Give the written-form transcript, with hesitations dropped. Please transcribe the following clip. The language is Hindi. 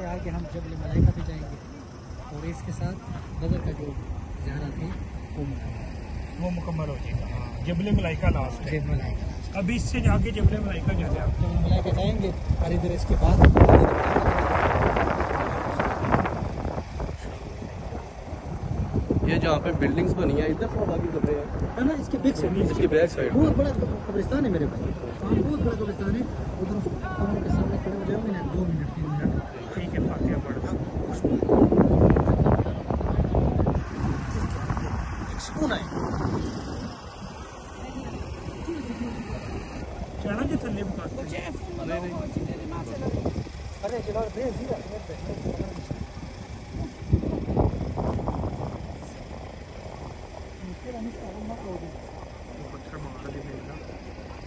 से आगे हम जबल मलाइका पे जाएंगे और इसके साथ बदर का जो ज़ियारत है वो मुकम्मल हो जाएगा। हाँ, जबल मलाइका लास्ट है। जबल मलाइका अभी इससे आगे जबल मलाइका जाते हैं, जबल मलाइका जाएंगे और इधर इसके बाद ये जहाँ पे बिल्डिंग्स बनी है इधर सब आगे कर रहे हैं ना, इसके बैक साइड, इसकी बैक साइड बहुत बड़ा कब्रिस्तान है मेरे भाई, बहुत बड़ा कब्रिस्तान है। उधर कमरे के सामने खड़े हो जाओगे ना 2 मिनट 3 मिनट, ठीक है, फातिहा पढ़ना सुकून है। चढ़ा के थल्ले बुखार अरे चलो